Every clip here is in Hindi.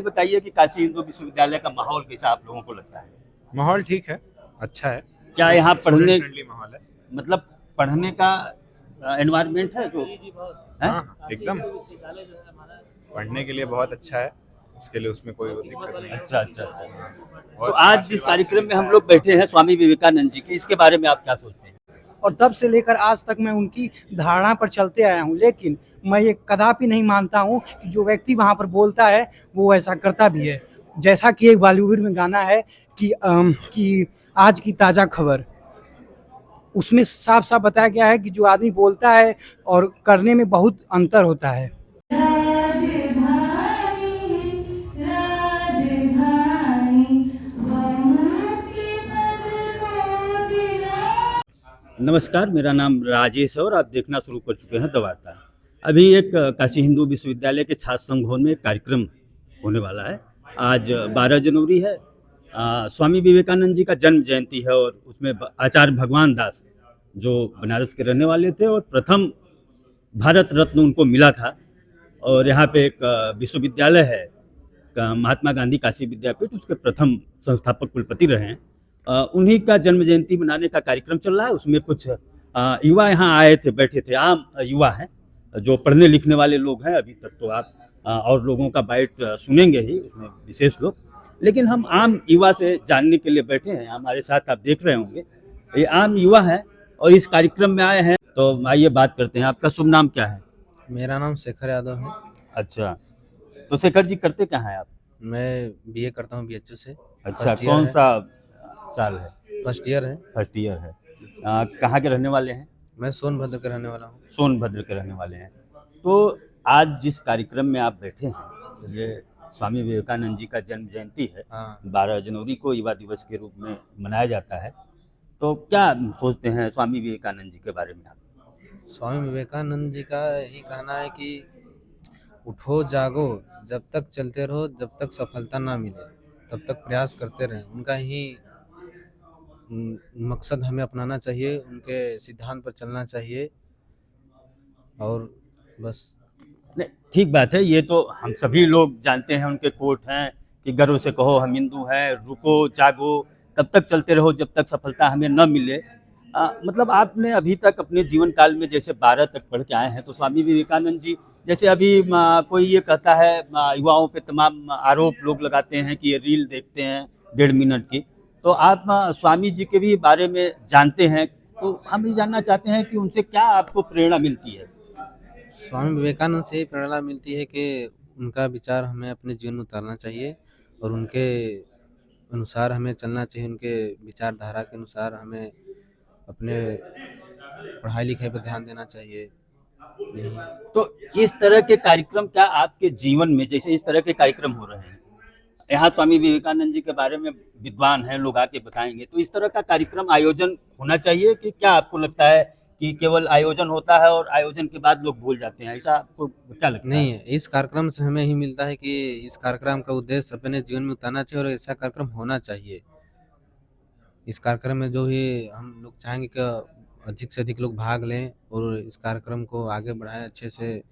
बताइए कि काशी हिंदू विश्वविद्यालय का माहौल कैसा आप लोगों को लगता है? माहौल ठीक है, अच्छा है। क्या यहाँ पढ़ने फ्रेंडली माहौल है। मतलब पढ़ने का एनवायरनमेंट है जो है? हाँ हाँ, एकदम पढ़ने के लिए बहुत अच्छा है। उसके लिए उसमें कोई दिक्कत नहीं है। अच्छा अच्छा अच्छा। तो और आज जिस कार्यक्रम में हम लोग बैठे हैं स्वामी विवेकानंद जी के, इसके बारे में आप क्या सोचते हैं? और तब से लेकर आज तक मैं उनकी धारणा पर चलते आया हूँ, लेकिन मैं ये कदापि नहीं मानता हूँ कि जो व्यक्ति वहाँ पर बोलता है वो ऐसा करता भी है। जैसा कि एक बॉलीवुड में गाना है कि आज की ताज़ा खबर, उसमें साफ साफ बताया गया है कि जो आदमी बोलता है और करने में बहुत अंतर होता है। नमस्कार, मेरा नाम राजेश है और आप देखना शुरू कर चुके हैं द वार्ता। अभी एक काशी हिंदू विश्वविद्यालय के छात्र संघ भवन में एक कार्यक्रम होने वाला है। आज 12 जनवरी है। स्वामी विवेकानंद जी का जन्म जयंती है और उसमें आचार्य भगवान दास जो बनारस के रहने वाले थे और प्रथम भारत रत्न उनको मिला था, और यहाँ पे एक विश्वविद्यालय है महात्मा गांधी काशी विद्यापीठ, उसके प्रथम संस्थापक कुलपति रहे हैं। उन्हीं का जन्म जयंती मनाने का कार्यक्रम चल रहा है। उसमें कुछ युवा यहाँ आए थे, बैठे थे। आम युवा हैं जो पढ़ने लिखने वाले लोग हैं। अभी तक तो आप और लोगों का बाइट सुनेंगे ही, उसमें विशेष लोग, लेकिन हम आम युवा से जानने के लिए बैठे हैं। हमारे साथ आप देख रहे होंगे ये आम युवा है और इस कार्यक्रम में आए हैं। तो आइए बात करते हैं। आपका शुभ नाम क्या है? मेरा नाम शेखर यादव है। अच्छा, तो शेखर जी करते क्या हैं आप? मैं बीए करता हूँ बीएचयू से। अच्छा, कौन सा साल है? फर्स्ट ईयर है। फर्स्ट ईयर है। कहाँ के रहने वाले हैं? मैं सोनभद्र का रहने वाला हूँ। सोनभद्र के रहने वाले हैं। तो आज जिस कार्यक्रम में आप बैठे हैं, ये स्वामी विवेकानंद जी का जन्म जयंती है। हाँ। 12 जनवरी को युवा दिवस के रूप में मनाया जाता है। तो क्या सोचते हैं स्वामी विवेकानंद जी के बारे में आप? स्वामी विवेकानंद जी का यही कहना है कि उठो जागो, जब तक चलते रहो, जब तक सफलता ना मिले तब तक प्रयास करते रहें। उनका ही मकसद हमें अपनाना चाहिए, उनके सिद्धांत पर चलना चाहिए और बस। नहीं, ठीक बात है। ये तो हम सभी लोग जानते हैं। उनके कोट हैं कि गर्व से कहो हम हिंदू हैं, रुको जागो, तब तक चलते रहो जब तक सफलता हमें न मिले। मतलब आपने अभी तक अपने जीवन काल में जैसे 12 तक पढ़ के आए हैं, तो स्वामी विवेकानंद जी जैसे अभी कोई ये कहता है, युवाओं पे तमाम आरोप लोग लगाते हैं कि ये रील देखते हैं 1.5 मिनट की, तो आप स्वामी जी के भी बारे में जानते हैं, तो हम ये जानना चाहते हैं कि उनसे क्या आपको प्रेरणा मिलती है? स्वामी विवेकानंद से प्रेरणा मिलती है कि उनका विचार हमें अपने जीवन में उतारना चाहिए और उनके अनुसार हमें चलना चाहिए। उनके विचारधारा के अनुसार हमें अपने पढ़ाई लिखाई पर ध्यान देना चाहिए। तो इस तरह के कार्यक्रम क्या आपके जीवन में, जैसे इस तरह के कार्यक्रम हो रहे हैं, यहाँ स्वामी विवेकानंद जी के बारे में विद्वान हैं, लोग आके बताएंगे, तो इस तरह का कार्यक्रम आयोजन होना चाहिए कि क्या आपको लगता है कि केवल आयोजन होता है और आयोजन के बाद लोग भूल जाते हैं? ऐसा आपको क्या लगता है? नहीं है, इस कार्यक्रम से हमें ही मिलता है कि इस कार्यक्रम का उद्देश्य अपने जीवन में उतारना चाहिए और ऐसा कार्यक्रम होना चाहिए। इस कार्यक्रम में जो भी हम लोग चाहेंगे कि अधिक से अधिक लोग भाग लें और इस कार्यक्रम को आगे बढ़ाएं, अच्छे से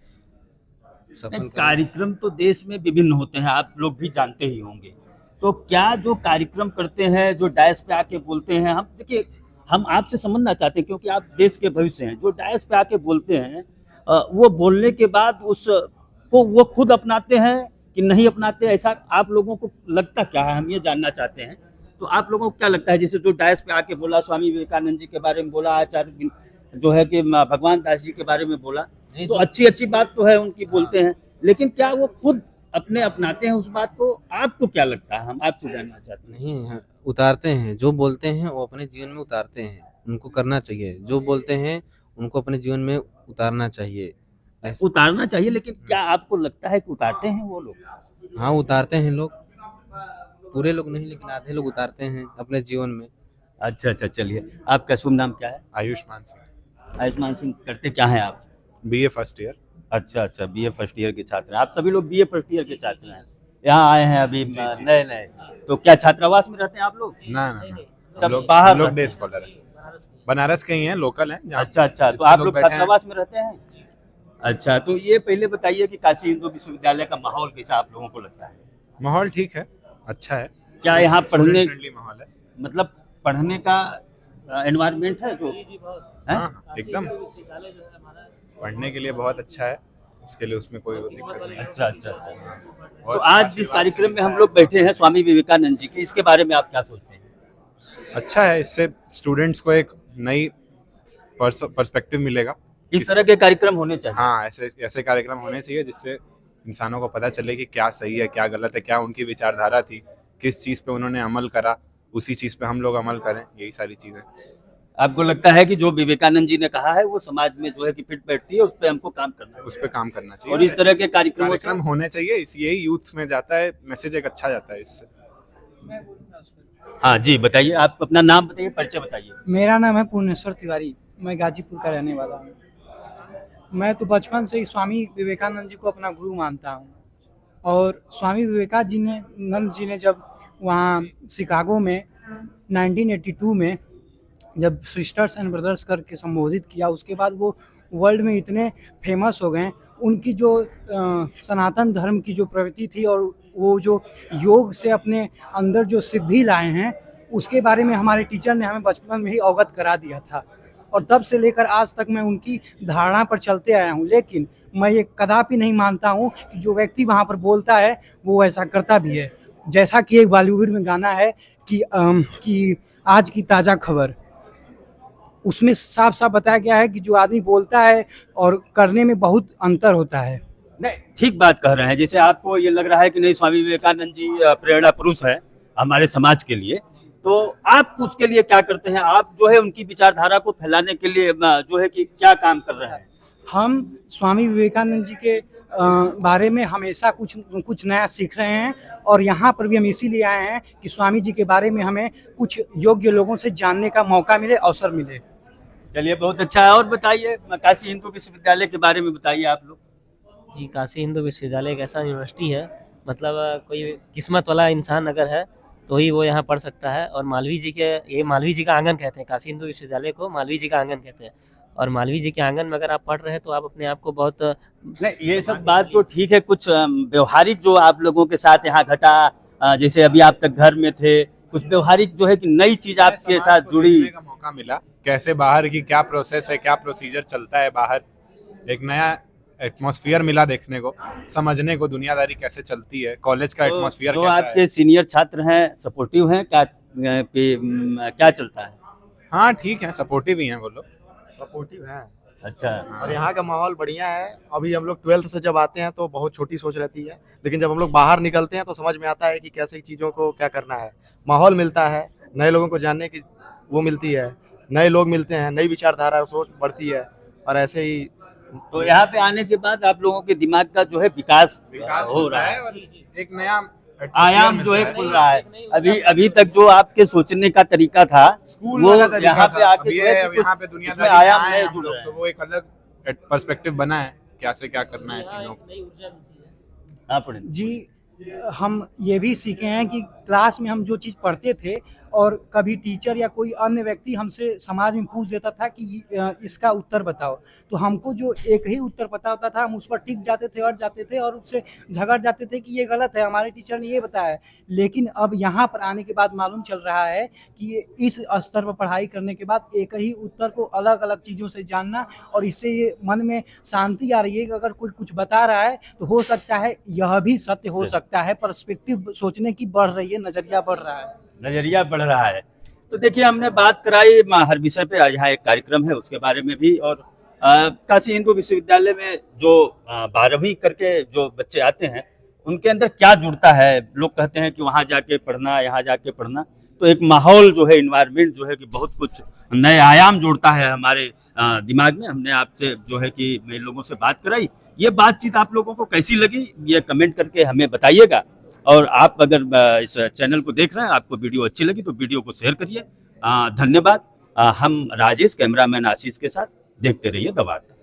सफल करें। कार्यक्रम तो देश में विभिन्न होते हैं, आप लोग भी जानते ही होंगे। तो क्या जो कार्यक्रम करते हैं, जो डायस पे आके बोलते हैं, हम देखिए, हम आपसे समझना चाहते हैं क्योंकि आप देश के भविष्य हैं। जो डायस पे आके बोलते हैं, वो बोलने के बाद उसको वो खुद अपनाते हैं कि नहीं अपनाते, ऐसा आप लोगों को लगता क्या है? हम ये जानना चाहते हैं। तो आप लोगों को क्या लगता है, जैसे जो डायस पे आके बोला, स्वामी विवेकानंद जी के बारे में बोला, आचार्य जो है कि भगवान दास जी के बारे में बोला, तो अच्छी बात तो है उनकी, बोलते हैं, लेकिन क्या वो खुद अपने अपनाते हैं उस बात को? आपको क्या लगता है, हम आपसे जानना चाहते हैं। नहीं, उतारते हैं। जो बोलते हैं वो अपने जीवन में उतारते हैं, उनको करना चाहिए। जो बोलते हैं उनको अपने जीवन में उतारना चाहिए। उतारना चाहिए, लेकिन क्या आपको लगता है कि उतारते हैं वो लोग? हाँ, उतारते हैं लोग, पूरे लोग नहीं लेकिन आधे लोग उतारते हैं अपने जीवन में। अच्छा अच्छा, चलिए। आपका शुभ नाम क्या है? आयुष्मान सिंह। आयुष्मान सिंह, करते क्या हैं आप? BA first year. अच्छा अच्छा, बीए फर्स्ट ईयर के छात्र हैं। आप सभी लोग बीए फर्स्ट ईयर के छात्र हैं, यहाँ आए हैं अभी नए नए। तो क्या छात्रावास में रहते हैं आप लोग? ना ना ना, सब लोग बाहर लोग रहते डे हैं? स्कॉलर हैं, बनारस के ही हैं, लोकल हैं। अच्छा अच्छा, तो आप लोग छात्रावास में रहते हैं? अच्छा, तो ये पहले बताइए कि काशी हिंदू विश्वविद्यालय का माहौल कैसा आप लोगों को लगता है? माहौल ठीक है, अच्छा है। क्या यहाँ पढ़ने फ्रेंडली माहौल है। मतलब पढ़ने का एनवायरनमेंट है जो है? हाँ, एकदम पढ़ने के लिए बहुत अच्छा है, उसके लिए उसमें कोई दिक्कत नहीं है। अच्छा अच्छा अच्छा। तो बहुत आज जिस कार्यक्रम में हम लोग बैठे हैं स्वामी विवेकानंद जी के, इसके बारे में आप क्या सोचते हैं? अच्छा है, इससे स्टूडेंट्स को एक नई पर्सपेक्टिव मिलेगा। इस तरह के कार्यक्रम होने चाहिए। हाँ, ऐसे ऐसे कार्यक्रम होने चाहिए जिससे इंसानों को पता चले कि क्या सही है, क्या गलत है, क्या उनकी विचारधारा थी, किस चीज़ पे उन्होंने अमल करा, उसी चीज़ पे हम लोग अमल करें, यही सारी चीज़ें। आपको लगता है कि जो विवेकानंद जी ने कहा है वो समाज में जो है कि फिट बैठती है, उस पर हमको काम करना है उस पर काम करना चाहिए और इस तरह के कार्यक्रमों से कार्यक्रम होने चाहिए। इस यही यूथ में जाता है, मैसेज एक अच्छा जाता है इससे। हाँ जी, बताइए, आप अपना नाम बताइए, परिचय बताइए। मेरा नाम है पूर्णेश्वर तिवारी, मैं गाजीपुर का रहने वाला हूँ। मैं तो बचपन से ही स्वामी विवेकानंद जी को अपना गुरु मानता हूँ। और स्वामी विवेकानंद जी ने जब वहाँ शिकागो में 1982 में जब सिस्टर्स एंड ब्रदर्स करके संबोधित किया, उसके बाद वो वर्ल्ड में इतने फेमस हो गए। उनकी जो सनातन धर्म की जो प्रवृत्ति थी और वो जो योग से अपने अंदर जो सिद्धि लाए हैं, उसके बारे में हमारे टीचर ने हमें बचपन में ही अवगत करा दिया था। और तब से लेकर आज तक मैं उनकी धारणा पर चलते आया हूँ। लेकिन मैं ये कदापि नहीं मानता हूँ कि जो व्यक्ति वहाँ पर बोलता है वो ऐसा करता भी है। जैसा कि एक बॉलीवुड में गाना है कि आज की ताज़ा खबर, उसमें साफ साफ बताया गया है कि जो आदमी बोलता है और करने में बहुत अंतर होता है। नहीं, ठीक बात कह रहे हैं। जैसे आपको ये लग रहा है कि नहीं, स्वामी विवेकानंद जी प्रेरणा पुरुष है हमारे समाज के लिए, तो आप उसके लिए क्या करते हैं? आप जो है उनकी विचारधारा को फैलाने के लिए जो है कि क्या काम कर रहे हैं? हम स्वामी विवेकानंद जी के बारे में हमेशा कुछ नया सीख रहे हैं और यहाँ पर भी हम इसीलिए आए हैं कि स्वामी जी के बारे में हमें कुछ योग्य लोगों से जानने का मौका मिले, अवसर मिले। चलिए, बहुत अच्छा है। और बताइए, काशी हिंदू विश्वविद्यालय के बारे में बताइए आप लोग। जी, काशी हिंदू विश्वविद्यालय एक ऐसा यूनिवर्सिटी है, मतलब कोई किस्मत वाला इंसान अगर है तो ही वो यहाँ पढ़ सकता है। और ये मालवीय जी का आंगन कहते हैं, काशी हिंदू विश्वविद्यालय को मालवीय जी का आंगन कहते हैं। और मालवीय जी के आंगन में अगर आप पढ़ रहे हैं तो आप अपने आप को बहुत नहीं, ये सब बात तो ठीक है। कुछ व्यवहारिक जो आप लोगों के साथ यहाँ घटा, जैसे अभी आप तक घर में थे, कुछ व्यवहारिक जो है कि नई चीज आपके साथ जुड़ी। देखने का मौका मिला, कैसे बाहर की क्या प्रोसेस है, क्या प्रोसीजर चलता है बाहर, एक नया एटमॉस्फेयर मिला देखने को, समझने को दुनियादारी कैसे चलती है, कॉलेज का एटमॉस्फेयर जो कैसा आपके है। सीनियर छात्र हैं सपोर्टिव हैं क्या? क्या चलता है? हाँ, ठीक है, सपोर्टिव ही हैं वो लोग। सपोर्टिव है अच्छा। और यहाँ का माहौल बढ़िया है। अभी हम लोग 12th से जब आते हैं तो बहुत छोटी सोच रहती है, लेकिन जब हम लोग बाहर निकलते हैं तो समझ में आता है कि कैसे चीज़ों को क्या करना है। माहौल मिलता है, नए लोगों को जानने की वो मिलती है, नए लोग मिलते हैं, नई विचारधारा सोच बढ़ती है और ऐसे ही तो यहाँ पे आने के बाद आप लोगों के दिमाग का जो है विकास हो रहा है, और एक नया आयाम जो है है। खुल रहा है। अभी तक जो आपके सोचने का तरीका था स्कूल वो वाला तरीका यहाँ पे था, आके अब जो ये है कि अब कुछ यहाँ पे उसमें दुनियादारी आयाम आए हैं नए हम जुड़ लोग, रहे तो हैं। वो एक अलग पर्सपेक्टिव बना है, कैसे क्या करना है चीजों को। नई ऊर्जा मिलती है। हाँ, पढ़ें। जी, हम ये भी सीखे हैं कि क्लास में हम जो चीज़ पढ़ते थे और कभी टीचर या कोई अन्य व्यक्ति हमसे समाज में पूछ देता था कि इसका उत्तर बताओ, तो हमको जो एक ही उत्तर पता होता था हम उस पर टिक जाते थे, अड़ जाते थे और उससे झगड़ जाते थे कि ये गलत है, हमारे टीचर ने ये बताया है। लेकिन अब यहाँ पर आने के बाद मालूम चल रहा है कि ये इस स्तर पर पढ़ाई करने के बाद एक ही उत्तर को अलग अलग चीज़ों से जानना, और इससे ये मन में शांति आ रही है कि अगर कोई कुछ बता रहा है तो हो सकता है यह भी सत्य हो सकता है। पर्सपेक्टिव सोचने की बढ़ रही है, नज़रिया बढ़ रहा है, नजरिया बढ़ रहा है। तो देखिए, हमने बात कराई हर विषय पे। आज यहाँ एक कार्यक्रम है उसके बारे में भी। और काशी हिंदू विश्वविद्यालय में जो 12वीं करके जो बच्चे आते हैं उनके अंदर क्या जुड़ता है? लोग कहते हैं कि वहाँ जाके पढ़ना, यहाँ जाके पढ़ना, तो एक माहौल जो है, इन्वायरमेंट जो है कि बहुत कुछ नए आयाम जोड़ता है हमारे दिमाग में। हमने आपसे जो है कि इन लोगों से बात कराई। ये बातचीत आप लोगों को कैसी लगी ये कमेंट करके हमें बताइएगा। और आप अगर इस चैनल को देख रहे हैं, आपको वीडियो अच्छी लगी तो वीडियो को शेयर करिए। धन्यवाद। हम राजेश, कैमरामैन आशीष के साथ देखते रहिए द वार्ता।